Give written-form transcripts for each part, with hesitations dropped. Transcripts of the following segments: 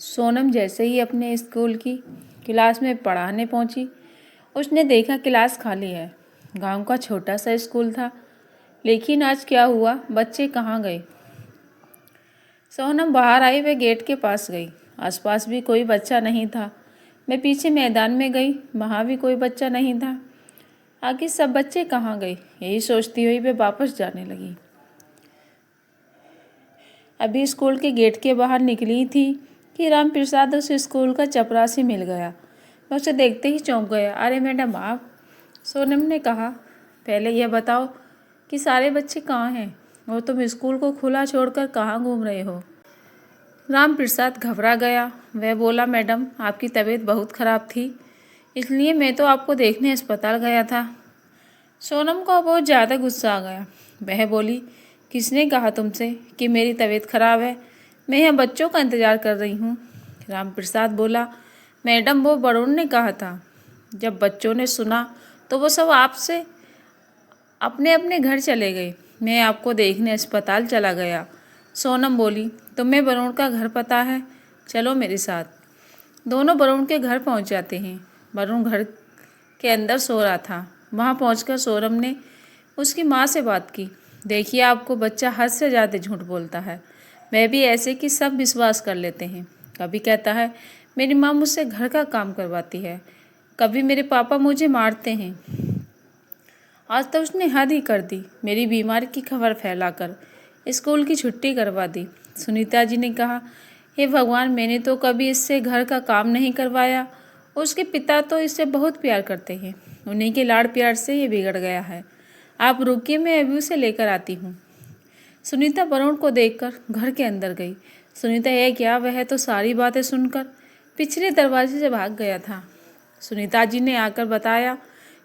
सोनम जैसे ही अपने स्कूल की क्लास में पढ़ाने पहुंची, उसने देखा क्लास खाली है। गांव का छोटा सा स्कूल था, लेकिन आज क्या हुआ, बच्चे कहाँ गए। सोनम बाहर आई, वे गेट के पास गई। आसपास भी कोई बच्चा नहीं था। मैं पीछे मैदान में गई, वहाँ भी कोई बच्चा नहीं था। आखिर सब बच्चे कहाँ गए, यही सोचती हुई वे वापस जाने लगी। अभी स्कूल के गेट के बाहर निकली थी कि राम प्रसाद उस स्कूल का चपरासी मिल गया। मैं उसे देखते ही चौंक गया। अरे मैडम आप? सोनम ने कहा, पहले यह बताओ कि सारे बच्चे कहाँ हैं और तुम स्कूल को खुला छोड़कर कहाँ घूम रहे हो। राम प्रसाद घबरा गया। वह बोला, मैडम आपकी तबीयत बहुत ख़राब थी, इसलिए मैं तो आपको देखने अस्पताल गया था। सोनम को बहुत ज़्यादा गुस्सा आ गया। वह बोली, किसने कहा तुमसे कि मेरी तबीयत खराब है? मैं यहाँ बच्चों का इंतज़ार कर रही हूँ। राम प्रसाद बोला, मैडम वो वरुण ने कहा था। जब बच्चों ने सुना तो वो सब आपसे अपने अपने घर चले गए। मैं आपको देखने अस्पताल चला गया। सोनम बोली, तुम्हें वरुण का घर पता है? चलो मेरे साथ। दोनों वरुण के घर पहुँच जाते हैं। वरुण घर के अंदर सो रहा था। वहाँ पहुँचकर सोनम ने उसकी माँ से बात की। देखिए, आपको बच्चा हद से ज़्यादा झूठ बोलता है। मैं भी ऐसे कि सब विश्वास कर लेते हैं। कभी कहता है मेरी माँ मुझसे घर का काम करवाती है, कभी मेरे पापा मुझे मारते हैं। आज तो उसने हद ही कर दी, मेरी बीमारी की खबर फैलाकर स्कूल की छुट्टी करवा दी। सुनीता जी ने कहा, हे भगवान, मैंने तो कभी इससे घर का काम नहीं करवाया। उसके पिता तो इससे बहुत प्यार करते हैं, उन्हीं के लाड़ प्यार से ये बिगड़ गया है। आप रुकिए, मैं अभी उसे लेकर आती हूँ। सुनीता वरुण को देखकर घर के अंदर गई। सुनीता यह क्या, वह तो सारी बातें सुनकर पिछले दरवाजे से भाग गया था। सुनीता जी ने आकर बताया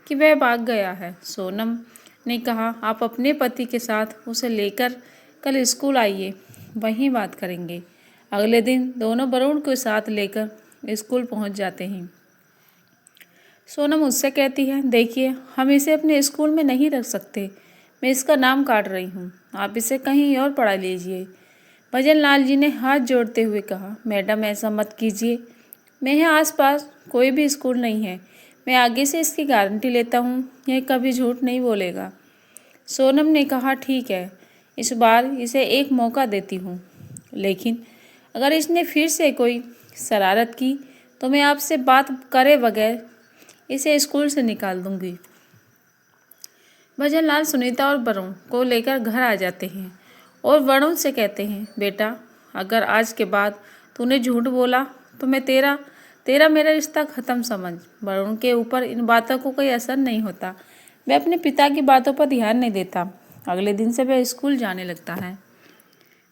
कि वह भाग गया है। सोनम ने कहा, आप अपने पति के साथ उसे लेकर कल स्कूल आइए, वहीं बात करेंगे। अगले दिन दोनों वरुण को साथ लेकर स्कूल पहुंच जाते हैं। सोनम उससे कहती है, देखिए हम इसे अपने स्कूल में नहीं रख सकते, मैं इसका नाम काट रही हूँ, आप इसे कहीं और पढ़ा लीजिए। भजन लाल जी ने हाथ जोड़ते हुए कहा, मैडम ऐसा मत कीजिए, मैं यहाँ आसपास कोई भी स्कूल नहीं है, मैं आगे से इसकी गारंटी लेता हूँ, यह कभी झूठ नहीं बोलेगा। सोनम ने कहा, ठीक है, इस बार इसे एक मौका देती हूँ, लेकिन अगर इसने फिर से कोई शरारत की तो मैं आपसे बात करे बगैर इसे स्कूल से निकाल दूंगी। भजन लाल सुनीता और वरुण को लेकर घर आ जाते हैं और वरुण से कहते हैं, बेटा अगर आज के बाद तूने झूठ बोला तो मैं तेरा मेरा रिश्ता ख़त्म समझ। वरुण के ऊपर इन बातों को कोई असर नहीं होता। वह अपने पिता की बातों पर ध्यान नहीं देता। अगले दिन से वह स्कूल जाने लगता है।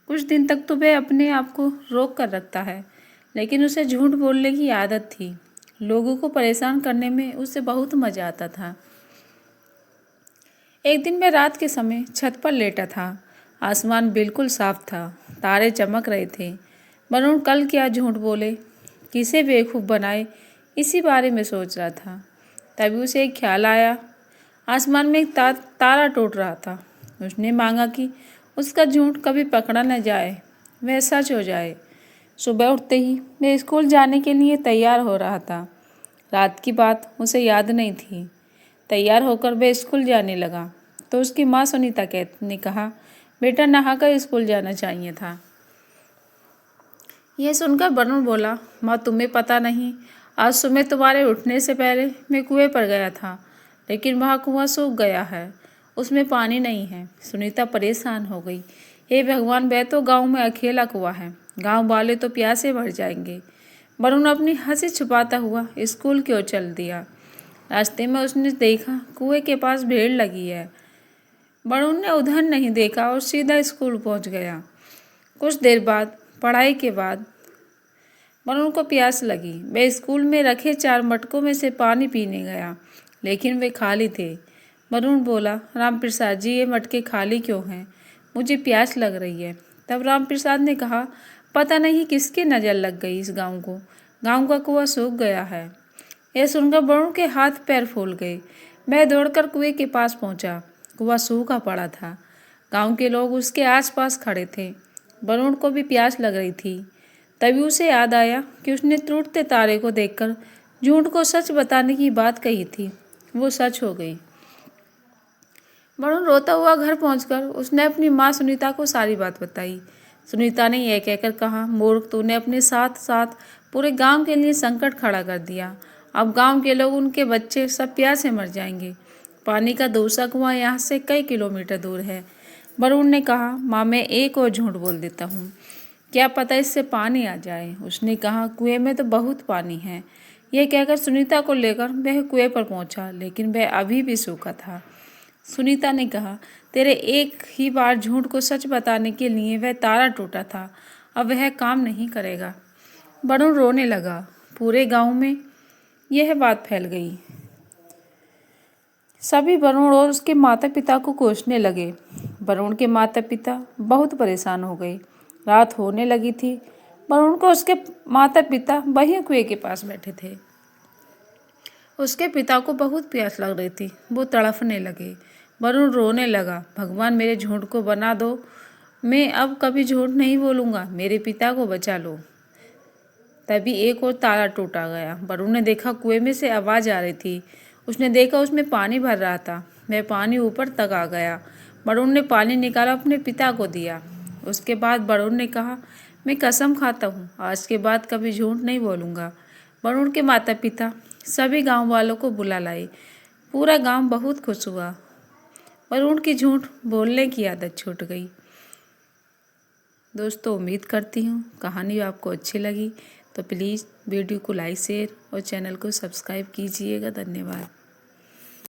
कुछ दिन तक तो वह अपने आप को रोक कर रखता है, लेकिन उसे झूठ बोलने की आदत थी। लोगों को परेशान करने में उसे बहुत मज़ा आता था। एक दिन मैं रात के समय छत पर लेटा था। आसमान बिल्कुल साफ था, तारे चमक रहे थे। वरुण कल क्या झूठ बोले, किसे बेवकूफ़ बनाए, इसी बारे में सोच रहा था। तभी उसे एक ख्याल आया। आसमान में एक तारा टूट रहा था। उसने मांगा कि उसका झूठ कभी पकड़ा न जाए, वह सच हो जाए। सुबह उठते ही मैं स्कूल जाने के लिए तैयार हो रहा था। रात की बात उसे याद नहीं थी। तैयार होकर वह स्कूल जाने लगा तो उसकी माँ सुनीता ने कहा, बेटा नहाकर स्कूल जाना चाहिए था। यह सुनकर वरुण बोला, माँ तुम्हें पता नहीं, आज सुबह तुम्हारे उठने से पहले मैं कुएं पर गया था, लेकिन वहाँ कुआं सूख गया है, उसमें पानी नहीं है। सुनीता परेशान हो गई, हे भगवान, वह तो गाँव में अकेला कुआं है, गाँव वाले तो प्यासे मर जाएंगे। वरुण अपनी हंसी छुपाता हुआ स्कूल की ओर चल दिया। रास्ते में उसने देखा कुएं के पास भीड़ लगी है। वरुण ने उधर नहीं देखा और सीधा स्कूल पहुंच गया। कुछ देर बाद पढ़ाई के बाद वरुण को प्यास लगी। वह स्कूल में रखे 4 मटकों में से पानी पीने गया, लेकिन वे खाली थे। वरुण बोला, राम प्रसाद जी ये मटके खाली क्यों हैं, मुझे प्यास लग रही है। तब राम प्रसाद ने कहा, पता नहीं किसकी नज़र लग गई इस गाँव को, गाँव का कुआं सूख गया है। यह सुनकर वरुण के हाथ पैर फूल गए। वह दौड़कर कुएं के पास पहुंचा। कुआं सूखा पड़ा था। गांव के लोग उसके आसपास खड़े थे। वरुण को भी प्यास लग रही थी। तभी उसे याद आया कि उसने टूटते तारे को देखकर झूठ को सच बताने की बात कही थी। वो सच हो गई। वरुण रोता हुआ घर पहुंचकर उसने अपनी माँ सुनीता को सारी बात बताई। सुनीता ने यह कहकर कहा, मूर्ख, तूने अपने साथ साथ पूरे गांव के लिए संकट खड़ा कर दिया। अब गांव के लोग, उनके बच्चे सब प्यास से मर जाएंगे। पानी का दूसरा कुआं यहाँ से कई किलोमीटर दूर है। वरुण ने कहा, माँ, मैं एक और झूठ बोल देता हूँ, क्या पता इससे पानी आ जाए। उसने कहा, कुएं में तो बहुत पानी है। यह कहकर सुनीता को लेकर वह कुएं पर पहुंचा, लेकिन वह अभी भी सूखा था। सुनीता ने कहा, तेरे एक ही बार झूठ को सच बताने के लिए वह तारा टूटा था, अब वह काम नहीं करेगा। वरुण रोने लगा। पूरे गांव में यह बात फैल गई। सभी वरुण और उसके माता पिता को कोसने लगे। वरुण के माता पिता बहुत परेशान हो गए। रात होने लगी थी। वरुण को उसके माता पिता वहीं कुएं के पास बैठे थे। उसके पिता को बहुत प्यास लग रही थी। वो तड़फने लगे। वरुण रोने लगा, भगवान, मेरे झूठ को बना दो, मैं अब कभी झूठ नहीं बोलूँगा, मेरे पिता को बचा लो। तभी एक और ताला टूटा गया। वरुण ने देखा कुएं में से आवाज़ आ रही थी। उसने देखा उसमें पानी भर रहा था। वह पानी ऊपर तक आ गया। वरुण ने पानी निकाला, अपने पिता को दिया। उसके बाद वरुण ने कहा, मैं कसम खाता हूँ, आज के बाद कभी झूठ नहीं बोलूँगा। वरुण के माता पिता सभी गांव वालों को बुला लाए। पूरा गांव बहुत खुश हुआ। वरुण की झूठ बोलने की आदत छूट गई। दोस्तों, उम्मीद करती हूँ कहानी आपको अच्छी लगी, तो प्लीज़ वीडियो को लाइक, शेयर और चैनल को सब्सक्राइब कीजिएगा। धन्यवाद।